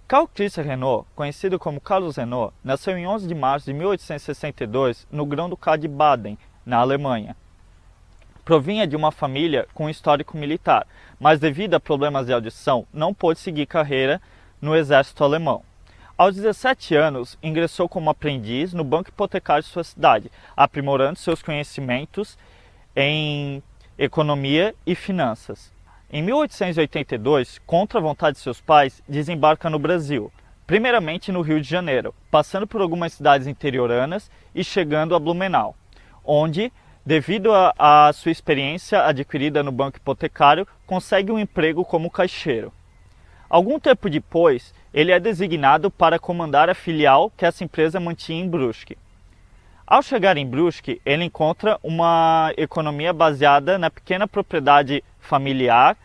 Carl Christian Renault, conhecido como Carlos Renault, nasceu em 11 de março de 1862 no Grão-Ducado de Baden, na Alemanha. Provinha de uma família com histórico militar, mas devido a problemas de audição, não pôde seguir carreira no exército alemão. Aos 17 anos, ingressou como aprendiz no banco hipotecário de sua cidade, aprimorando seus conhecimentos em economia e finanças. Em 1882, contra a vontade de seus pais, desembarca no Brasil, primeiramente no Rio de Janeiro, passando por algumas cidades interioranas e chegando a Blumenau, onde, devido à sua experiência adquirida no banco hipotecário, consegue um emprego como caixeiro. Algum tempo depois, ele é designado para comandar a filial que essa empresa mantinha em Brusque. Ao chegar em Brusque, ele encontra uma economia baseada na pequena propriedade familiar,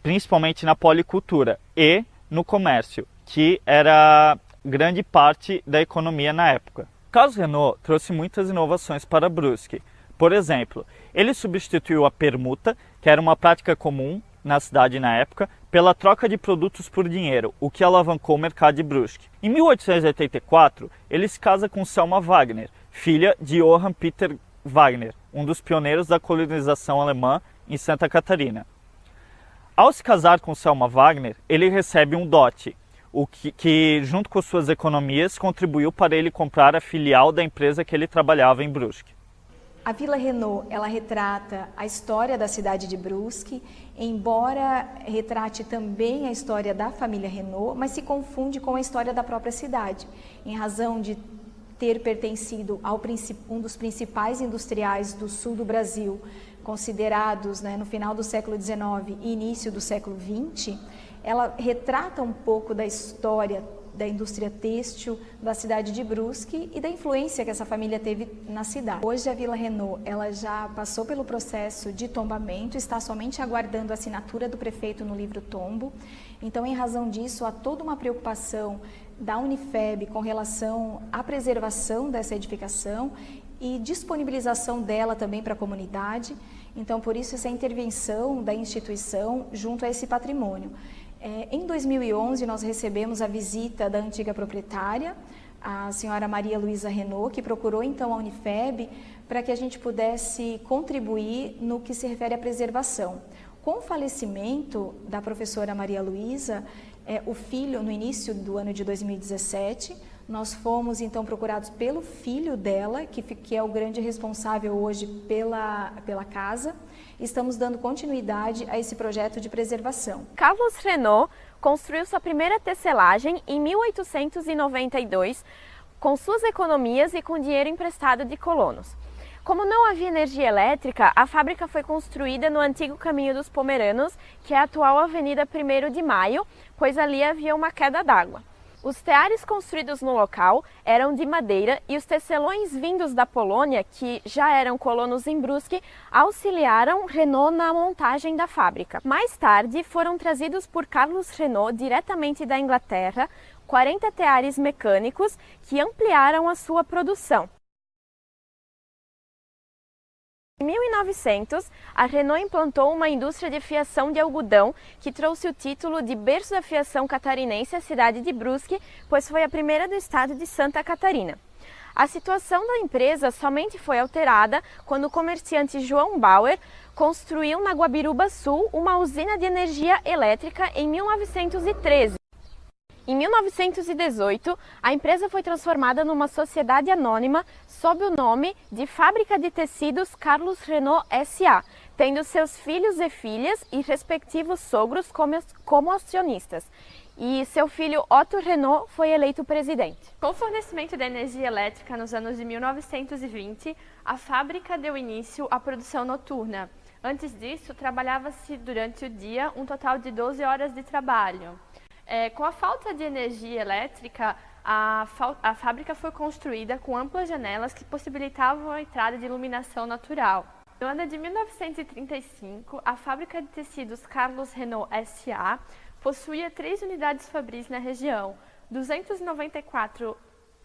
principalmente na policultura e no comércio, que era grande parte da economia na época. Carlos Renault trouxe muitas inovações para Brusque. Por exemplo, ele substituiu a permuta, que era uma prática comum na cidade na época, pela troca de produtos por dinheiro, o que alavancou o mercado de Brusque. Em 1884, ele se casa com Selma Wagner, filha de Johann Peter Wagner, um dos pioneiros da colonização alemã em Santa Catarina. Ao se casar com Selma Wagner, ele recebe um dote, o que junto com suas economias, contribuiu para ele comprar a filial da empresa que ele trabalhava em Brusque. A Vila Renault, ela retrata a história da cidade de Brusque, embora retrate também a história da família Renault, mas se confunde com a história da própria cidade, em razão de ter pertencido a um dos principais industriais do sul do Brasil, considerados no final do século XIX e início do século XX, ela retrata um pouco da história da indústria têxtil da cidade de Brusque e da influência que essa família teve na cidade. Hoje a Vila Renault ela já passou pelo processo de tombamento, está somente aguardando a assinatura do prefeito no livro tombo. Então, em razão disso, há toda uma preocupação da Unifeb com relação à preservação dessa edificação e disponibilização dela também para a comunidade. Então, por isso, essa intervenção da instituição junto a esse patrimônio. Em 2011, nós recebemos a visita da antiga proprietária, a senhora Maria Luísa Renault, que procurou então a Unifeb para que a gente pudesse contribuir no que se refere à preservação. Com o falecimento da professora Maria Luísa, o filho, no início do ano de 2017, nós fomos então procurados pelo filho dela, que é o grande responsável hoje pela casa. Estamos dando continuidade a esse projeto de preservação. Carlos Renault construiu sua primeira tecelagem em 1892, com suas economias e com dinheiro emprestado de colonos. Como não havia energia elétrica, a fábrica foi construída no antigo Caminho dos Pomeranos, que é a atual Avenida 1º de Maio, pois ali havia uma queda d'água. Os teares construídos no local eram de madeira e os tecelões vindos da Polônia, que já eram colonos em Brusque, auxiliaram Renault na montagem da fábrica. Mais tarde, foram trazidos por Carlos Renault diretamente da Inglaterra 40 teares mecânicos que ampliaram a sua produção. Em 1900, a Renault implantou uma indústria de fiação de algodão que trouxe o título de berço da fiação catarinense à cidade de Brusque, pois foi a primeira do estado de Santa Catarina. A situação da empresa somente foi alterada quando o comerciante João Bauer construiu na Guabiruba Sul uma usina de energia elétrica em 1913. Em 1918, a empresa foi transformada numa sociedade anônima sob o nome de Fábrica de Tecidos Carlos Renault S.A., tendo seus filhos e filhas e respectivos sogros como acionistas. E seu filho Otto Renault foi eleito presidente. Com o fornecimento da energia elétrica nos anos de 1920, a fábrica deu início à produção noturna. Antes disso, trabalhava-se durante o dia um total de 12 horas de trabalho. Com a falta de energia elétrica, a fábrica foi construída com amplas janelas que possibilitavam a entrada de iluminação natural. No ano de 1935, a fábrica de tecidos Carlos Renault S.A. possuía 3 unidades fabris na região, 294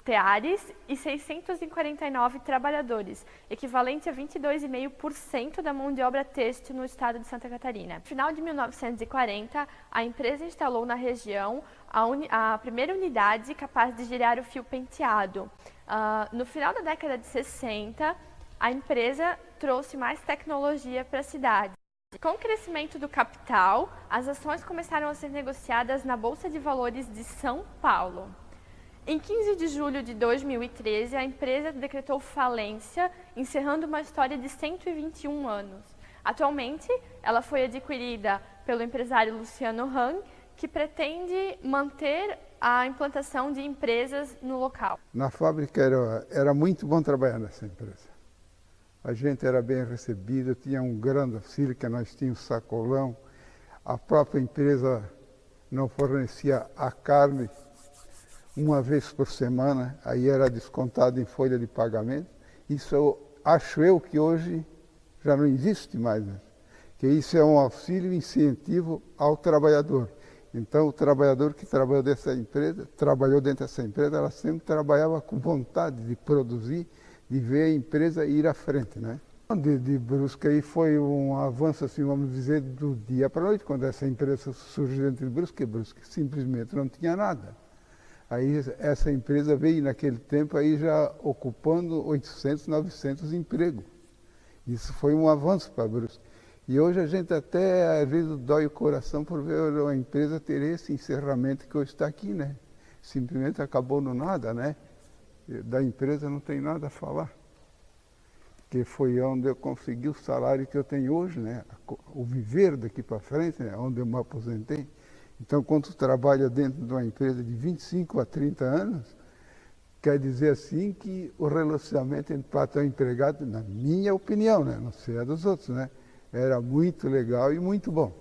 teares e 649 trabalhadores, equivalente a 22,5% da mão de obra têxtil no estado de Santa Catarina. No final de 1940, a empresa instalou na região a primeira unidade capaz de girar o fio penteado. No final da década de 60, a empresa trouxe mais tecnologia para a cidade. Com o crescimento do capital, as ações começaram a ser negociadas na Bolsa de Valores de São Paulo. Em 15 de julho de 2013, a empresa decretou falência, encerrando uma história de 121 anos. Atualmente, ela foi adquirida pelo empresário Luciano Hang, que pretende manter a implantação de empresas no local. Na fábrica era muito bom trabalhar nessa empresa. A gente era bem recebido, tinha um grande auxílio, que nós tínhamos sacolão. A própria empresa não fornecia a carne uma vez por semana, aí era descontado em folha de pagamento. Isso acho eu que hoje já não existe mais, né? Que isso é um auxílio e incentivo ao trabalhador. Então o trabalhador que trabalhou dentro dessa empresa, ela sempre trabalhava com vontade de produzir, de ver a empresa ir à frente, né? De Brusque aí foi um avanço, assim, vamos dizer, do dia para a noite, quando essa empresa surgiu dentro de Brusque simplesmente não tinha nada. Aí essa empresa veio naquele tempo aí já ocupando 800, 900 empregos. Isso foi um avanço para Brusque. E hoje a gente até às vezes dói o coração por ver uma empresa ter esse encerramento que hoje está aqui, né? Simplesmente acabou no nada, né? Da empresa não tem nada a falar. Que foi onde eu consegui o salário que eu tenho hoje, né? O viver daqui para frente, né? Onde eu me aposentei. Então, quando tu trabalha dentro de uma empresa de 25 a 30 anos, quer dizer assim que o relacionamento entre patrão e empregado, na minha opinião, né? Não sei a dos outros, né? Era muito legal e muito bom.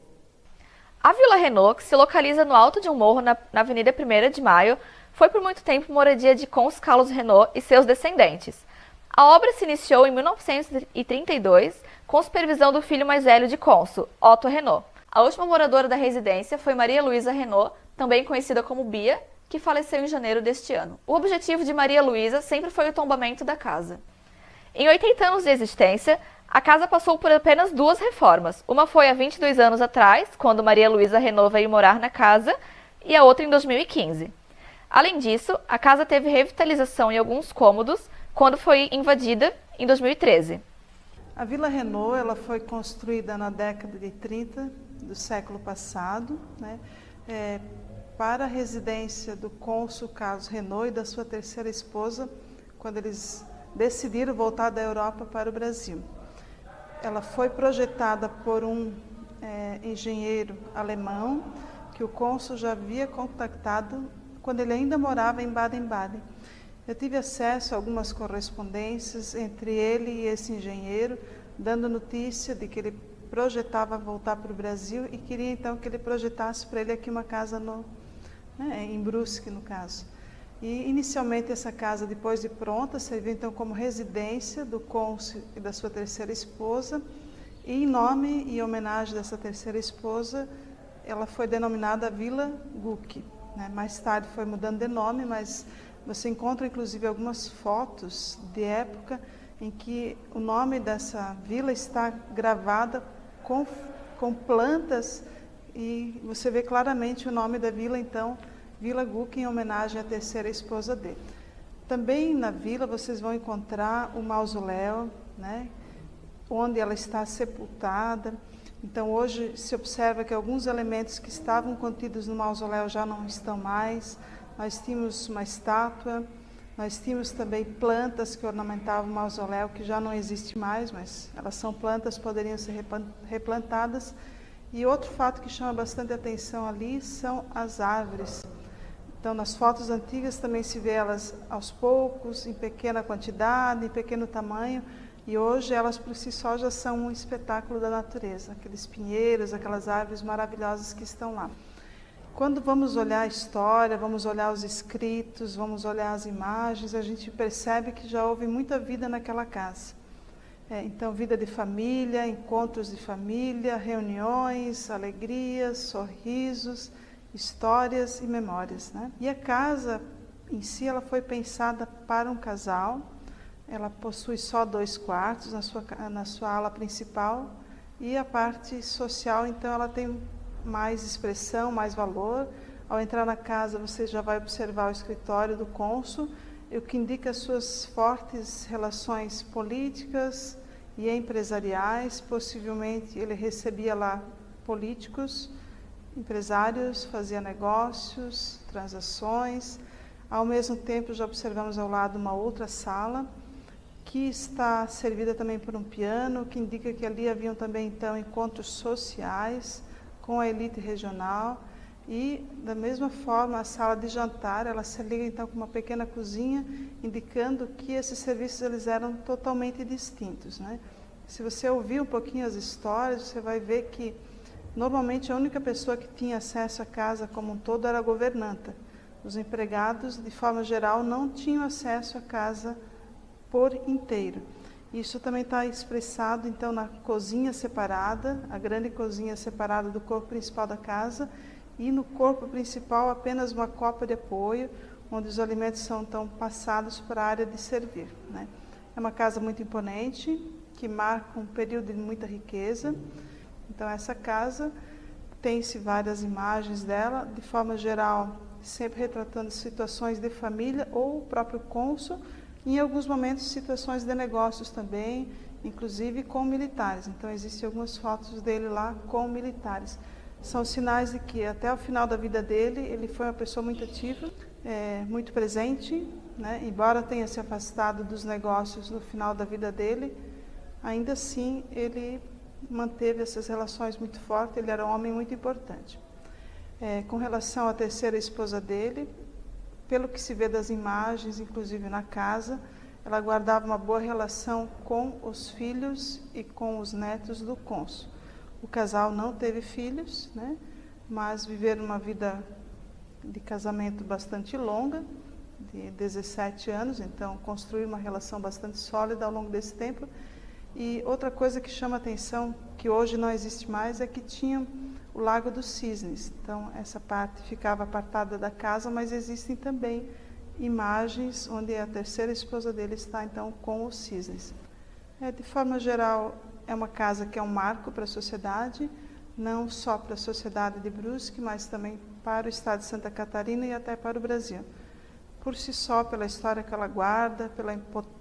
A Vila Renault, que se localiza no alto de um morro na Avenida 1º de Maio, foi por muito tempo moradia de Cônsul Carlos Renault e seus descendentes. A obra se iniciou em 1932 com supervisão do filho mais velho de Cônsul, Otto Renault. A última moradora da residência foi Maria Luísa Renault, também conhecida como Bia, que faleceu em janeiro deste ano. O objetivo de Maria Luísa sempre foi o tombamento da casa. Em 80 anos de existência, a casa passou por apenas 2 reformas. Uma foi há 22 anos atrás, quando Maria Luísa Renault veio morar na casa, e a outra em 2015. Além disso, a casa teve revitalização em alguns cômodos, quando foi invadida em 2013. A Vila Renault ela foi construída na década de 30 do século passado, né, para a residência do cônsul Carlos Renault e da sua terceira esposa, quando eles decidiram voltar da Europa para o Brasil. Ela foi projetada por um engenheiro alemão que o cônsul já havia contactado quando ele ainda morava em Baden-Baden. Eu tive acesso a algumas correspondências entre ele e esse engenheiro, dando notícia de que ele projetava voltar para o Brasil e queria então que ele projetasse para ele aqui uma casa em Brusque, no caso. E inicialmente essa casa, depois de pronta, serviu então como residência do cônsul e da sua terceira esposa, e em nome e homenagem dessa terceira esposa, ela foi denominada Vila Gucci, né? Mais tarde foi mudando de nome, mas você encontra inclusive algumas fotos de época em que o nome dessa vila está gravada com plantas e você vê claramente o nome da vila, então, Vila Gucci, em homenagem à terceira esposa dele. Também na vila vocês vão encontrar o mausoléu, né, onde ela está sepultada. Então hoje se observa que alguns elementos que estavam contidos no mausoléu já não estão mais. Nós tínhamos uma estátua, nós tínhamos também plantas que ornamentavam o mausoléu, que já não existe mais, mas elas são plantas, poderiam ser replantadas. E outro fato que chama bastante atenção ali são as árvores. Então, nas fotos antigas também se vê elas aos poucos, em pequena quantidade, em pequeno tamanho, e hoje elas por si só já são um espetáculo da natureza, aqueles pinheiros, aquelas árvores maravilhosas que estão lá. Quando vamos olhar a história, vamos olhar os escritos, vamos olhar as imagens, a gente percebe que já houve muita vida naquela casa. Então, vida de família, encontros de família, reuniões, alegrias, sorrisos, histórias e memórias, né? E a casa, em si ela foi pensada para um casal. Ela possui só 2 quartos na sua ala principal, e a parte social, então, ela tem mais expressão, mais valor. Ao entrar na casa, você já vai observar o escritório do cônsul, o que indica suas fortes relações políticas e empresariais. Possivelmente ele recebia lá políticos, empresários, fazia negócios, transações. Ao mesmo tempo, já observamos ao lado uma outra sala, que está servida também por um piano, que indica que ali haviam também, então, encontros sociais com a elite regional. E, da mesma forma, a sala de jantar, ela se liga, então, com uma pequena cozinha, indicando que esses serviços eles eram totalmente distintos, né? Se você ouvir um pouquinho as histórias, você vai ver que, normalmente, a única pessoa que tinha acesso à casa como um todo era a governanta. Os empregados, de forma geral, não tinham acesso à casa por inteiro. Isso também está expressado, então, na cozinha separada, a grande cozinha separada do corpo principal da casa, e no corpo principal apenas uma copa de apoio, onde os alimentos são, então, passados para a área de servir, né? É uma casa muito imponente, que marca um período de muita riqueza. Então, essa casa tem-se várias imagens dela, de forma geral, sempre retratando situações de família ou o próprio cônsul, em alguns momentos situações de negócios também, inclusive com militares. Então existem algumas fotos dele lá com militares. São sinais de que até o final da vida dele, ele foi uma pessoa muito ativa, muito presente, né? Embora tenha se afastado dos negócios no final da vida dele, ainda assim ele manteve essas relações muito fortes, ele era um homem muito importante. Com relação à terceira esposa dele, pelo que se vê das imagens, inclusive na casa, ela guardava uma boa relação com os filhos e com os netos do cônsul. O casal não teve filhos, né? Mas viveram uma vida de casamento bastante longa, de 17 anos, então construíram uma relação bastante sólida ao longo desse tempo. E outra coisa que chama atenção, que hoje não existe mais, é que tinham o Lago dos Cisnes. Então, essa parte ficava apartada da casa, mas existem também imagens onde a terceira esposa dele está, então, com os cisnes. De forma geral, é uma casa que é um marco para a sociedade, não só para a sociedade de Brusque, mas também para o estado de Santa Catarina e até para o Brasil. Por si só, pela história que ela guarda, pela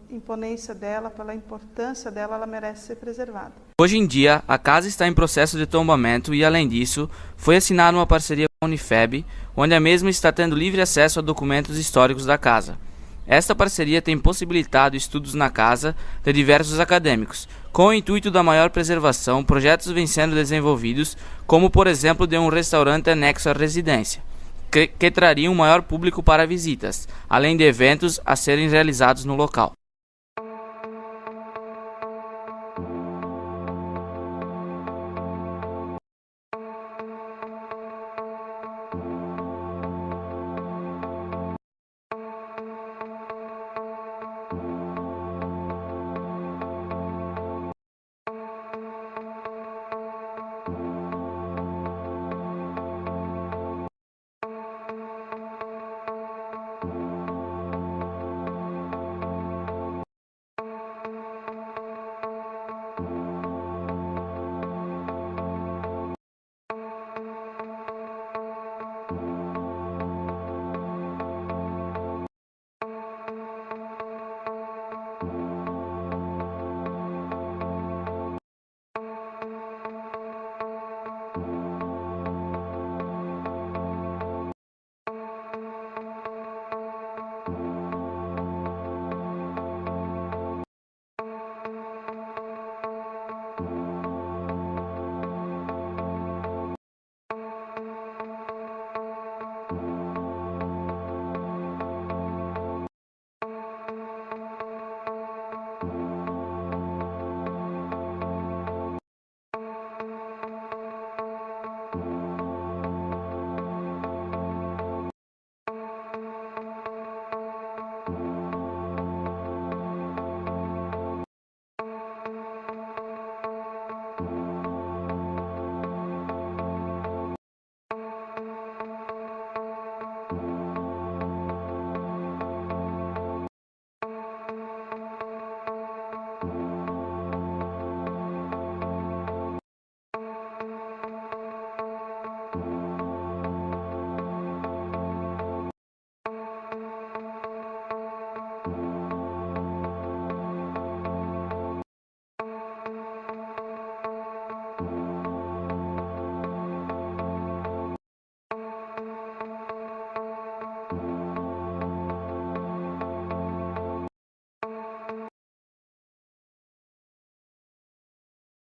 imponência dela, pela importância dela, ela merece ser preservada. Hoje em dia, a casa está em processo de tombamento e, além disso, foi assinada uma parceria com a Unifeb, onde a mesma está tendo livre acesso a documentos históricos da casa. Esta parceria tem possibilitado estudos na casa de diversos acadêmicos. Com o intuito da maior preservação, projetos vêm sendo desenvolvidos, como por exemplo de um restaurante anexo à residência, que traria um maior público para visitas, além de eventos a serem realizados no local.